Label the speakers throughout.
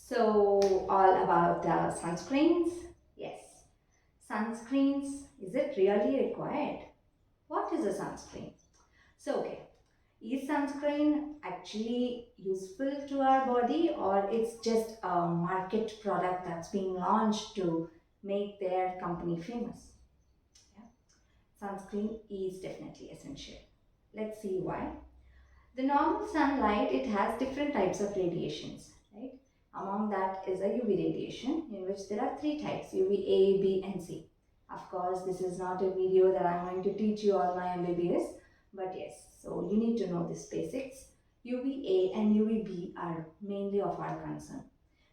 Speaker 1: So, all about sunscreens? Yes. Sunscreens, is it really required? What is a sunscreen? So, okay, is sunscreen actually useful to our body, or it's just a market product that's being launched to make their company famous? Yeah. Sunscreen is definitely essential. Let's see why. The normal sunlight, it has different types of radiations, right? Among that is a UV radiation, in which there are three types: UVA, B, and C. Of course, this is not a video that I'm going to teach you all my MBBS, but yes, so you need to know these basics. UVA and UVB are mainly of our concern.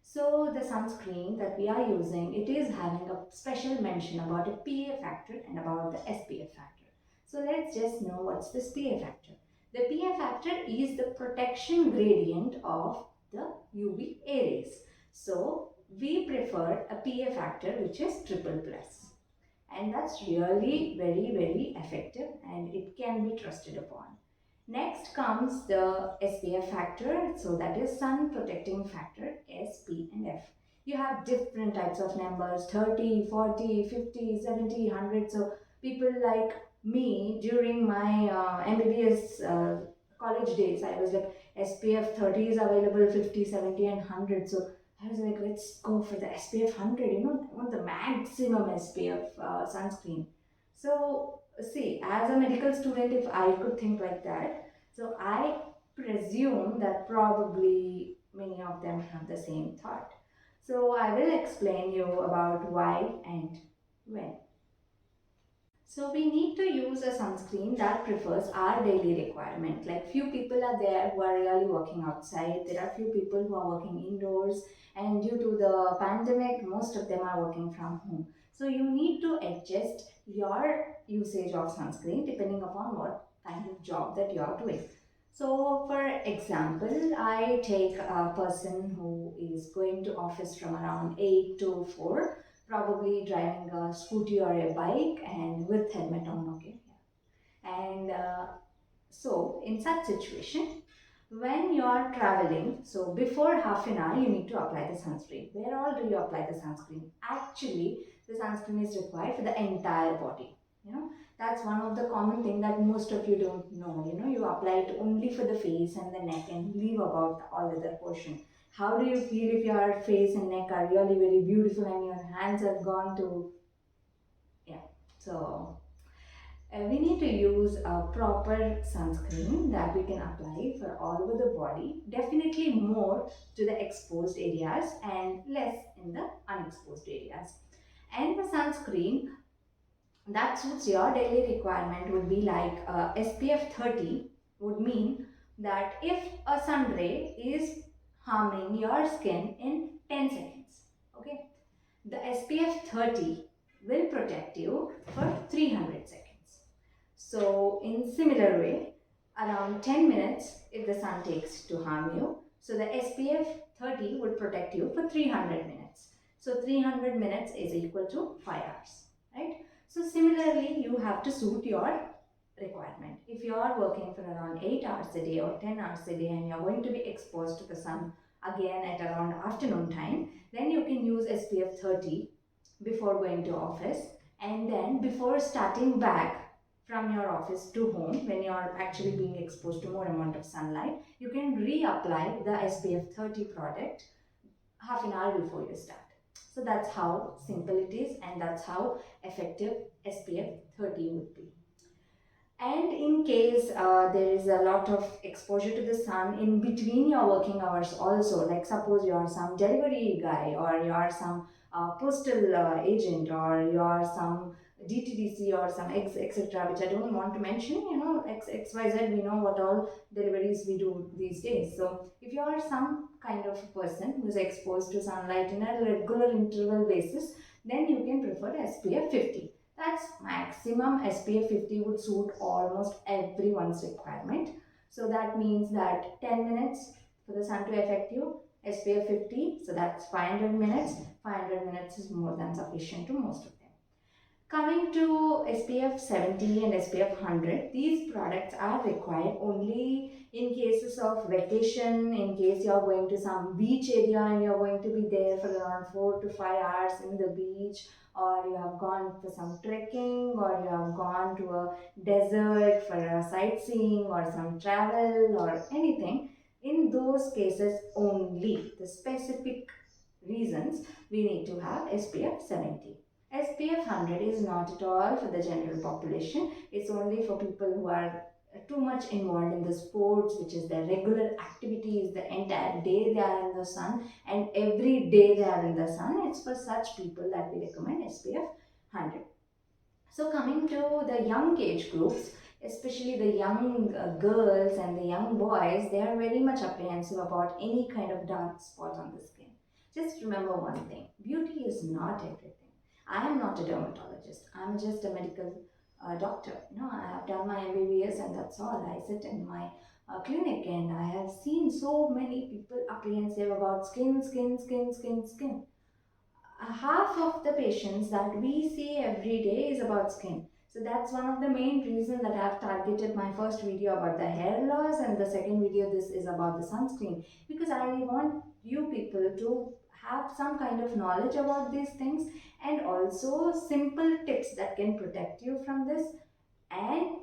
Speaker 1: So the sunscreen that we are using, it is having a special mention about a PA factor and about the SPF factor. So let's just know what's this PA factor. The PA factor is the protection gradient of the UVA rays. So we prefer a PA factor which is triple plus. And that's really very effective and it can be trusted upon. Next comes the SPF factor, so that is sun protecting factor, S, P and F. You have different types of numbers: 30, 40, 50, 70, 100. So people like me during my MBBS college days, I was like SPF 30 is available, 50, 70 and 100. So I was like, let's go for the SPF 100, I want the maximum SPF sunscreen. So see, as a medical student, if I could think like that, so I presume that probably many of them have the same thought. So I will explain you about why and when. So we need to use a sunscreen that prefers our daily requirement. Like few people are there who are really working outside. There are few people who are working indoors, and due to the pandemic, most of them are working from home. So you need to adjust your usage of sunscreen depending upon what kind of job that you are doing. So for example, I take a person who is going to office from around 8 to 4, probably driving a scooty or a bike and with helmet on, okay? And so in such situation, when you are traveling, so before half an hour, you need to apply the sunscreen. Where all do you apply the sunscreen? Actually, the sunscreen is required for the entire body. That's one of the common thing that most of you don't know. You apply it only for the face and the neck and leave about all other portion. How do you feel if your face and neck are really very beautiful and your hands have gone to, yeah. So we need to use a proper sunscreen that we can apply for all over the body, definitely more to the exposed areas and less in the unexposed areas. And the sunscreen that suits your daily requirement would be like SPF 30 would mean that if a sun ray is harming your skin in 10 seconds, okay, the SPF 30 will protect you for 300 seconds. So in similar way, around 10 minutes if the sun takes to harm you, so the SPF 30 would protect you for 300 minutes. So 300 minutes is equal to 5 hours, right? So similarly, you have to suit your requirement. If you are working for around 8 hours a day or 10 hours a day and you're going to be exposed to the sun again at around afternoon time, then you can use SPF 30 before going to office, and then before starting back from your office to home when you are actually being exposed to more amount of sunlight, you can reapply the SPF 30 product half an hour before you start. So that's how simple it is and that's how effective SPF 30 would be. And in case there is a lot of exposure to the sun in between your working hours also, like suppose you are some delivery guy or you are some postal agent or you are some DTDC or some etc., which I don't want to mention, XYZ, we know what all deliveries we do these days. So if you are some kind of person who is exposed to sunlight in a regular interval basis, then you can prefer SPF 50. That's maximum SPF 50 would suit almost everyone's requirement. So that means that 10 minutes for the sun to affect you, SPF 50, so that's 500 minutes. 500 minutes is more than sufficient to most of them. Coming to SPF 70 and SPF 100, these products are required only in cases of vacation, in case you're going to some beach area and you're going to be there for around 4 to 5 hours in the beach, or you have gone for some trekking, or you have gone to a desert for a sightseeing or some travel or anything. In those cases only, the specific reasons, we need to have SPF 70. SPF 100 is not at all for the general population. It's only for people who are too much involved in the sports, which is their regular activities, the entire day they are in the sun and every day they are in the sun. It's for such people that we recommend SPF 100. So coming to the young age groups, especially the young girls and the young boys, they are very much apprehensive about any kind of dark spot on the skin. Just remember one thing, beauty is not everything. I am not a dermatologist. I am just a medical doctor. I have done my MBBS and that's all. I sit in my clinic and I have seen so many people apprehensive about skin. Half of the patients that we see every day is about skin. So that's one of the main reasons that I've targeted my first video about the hair loss and the second video this is about the sunscreen, because I want you people to have some kind of knowledge about these things and also simple tips that can protect you from this, and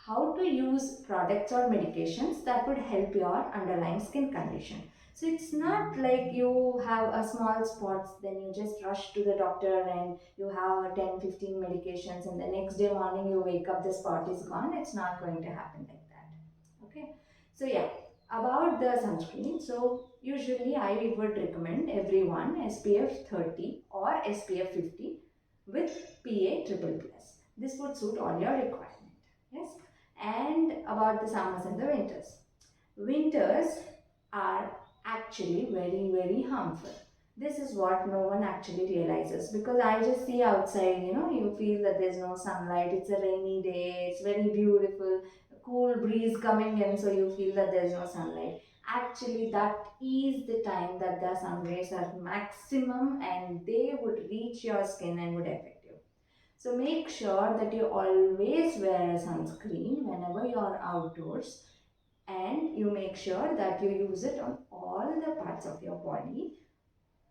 Speaker 1: how to use products or medications that would help your underlying skin condition. So it's not like you have a small spots, then you just rush to the doctor and you have a 10, 15 medications and the next day morning you wake up, the spot is gone. It's not going to happen like that. Okay. So yeah, about the sunscreen. So usually I would recommend everyone SPF 30 or SPF 50 with PA triple plus. This would suit all your requirements. Yes. And about the summers and the winters. Winters are actually very harmful. This is what no one actually realizes, because I just see outside, you feel that there's no sunlight, it's a rainy day, it's very beautiful, a cool breeze coming in, so you feel that there's no sunlight. Actually, that is the time that the sun rays are maximum and they would reach your skin and would affect you. So make sure that you always wear a sunscreen whenever you are outdoors, and you make sure that you use it on all the parts of your body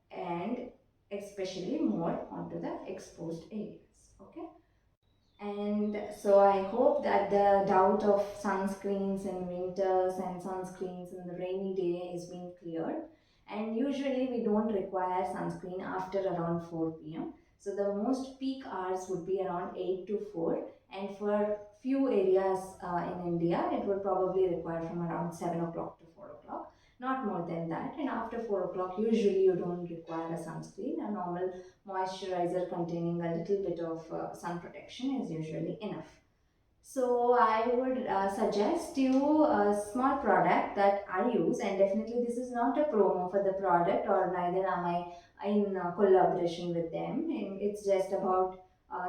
Speaker 1: and especially more onto the exposed areas. Okay. And so I hope that the doubt of sunscreens in winters and sunscreens in the rainy day is being cleared. And usually we don't require sunscreen after around 4 p.m. So the most peak hours would be around 8 to 4. And for few areas in India, it would probably require from around 7 o'clock to 4 o'clock. Not more than that. And after 4 o'clock, usually you don't require a sunscreen. A normal moisturizer containing a little bit of sun protection is usually enough. So I would suggest you a small product that I use, and definitely this is not a promo for the product, or neither am I in collaboration with them. And it's just about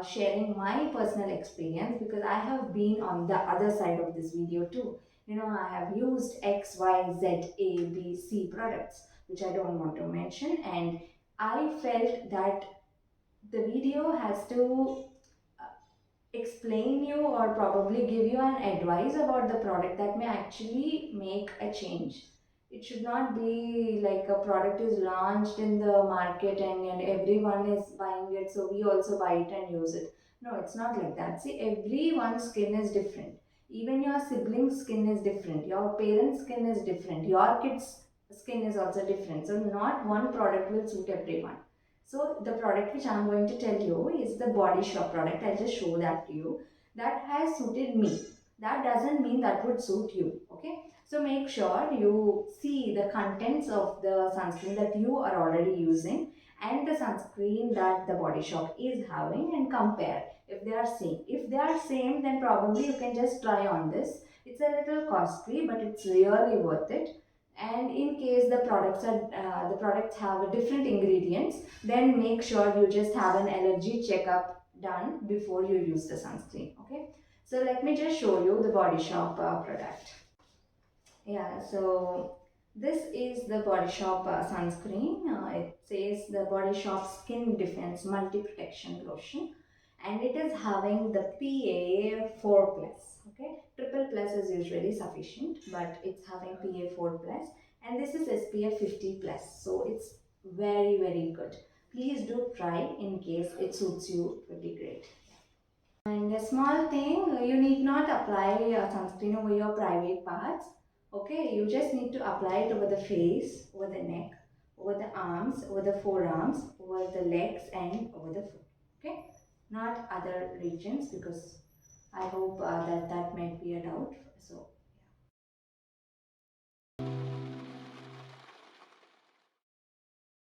Speaker 1: sharing my personal experience, because I have been on the other side of this video too. I have used X, Y, Z, A, B, C products, which I don't want to mention, and I felt that the video has to explain you or probably give you an advice about the product that may actually make a change. It should not be like a product is launched in the market and everyone is buying it, so we also buy it and use it. No, it's not like that. See, everyone's skin is different. Even your sibling's skin is different. Your parents' skin is different. Your kids' skin is also different. So not one product will suit everyone. So the product which I'm going to tell you is the Body Shop product. I'll just show that to you. That has suited me. That doesn't mean that would suit you. Okay. So make sure you see the contents of the sunscreen that you are already using and the sunscreen that the Body Shop is having, and compare if they are same. If they are same, then probably you can just try on this. It's a little costly, but it's really worth it. And in case the products have different ingredients, then make sure you just have an allergy checkup done before you use the sunscreen. Okay, so let me just show you the Body Shop product. Yeah, so this is the Body Shop sunscreen. It says the Body Shop Skin Defense Multi Protection Lotion, and it is having the PA 4 plus. Okay, triple plus is usually sufficient, but it's having PA 4 plus, and this is SPF 50 plus, so it's very good. Please do try. In case it suits you, it will be great. And a small thing, you need not apply sunscreen over your private parts. Okay, you just need to apply it over the face, over the neck, over the arms, over the forearms, over the legs, and over the foot. Okay, not other regions, because I hope that might be a doubt. So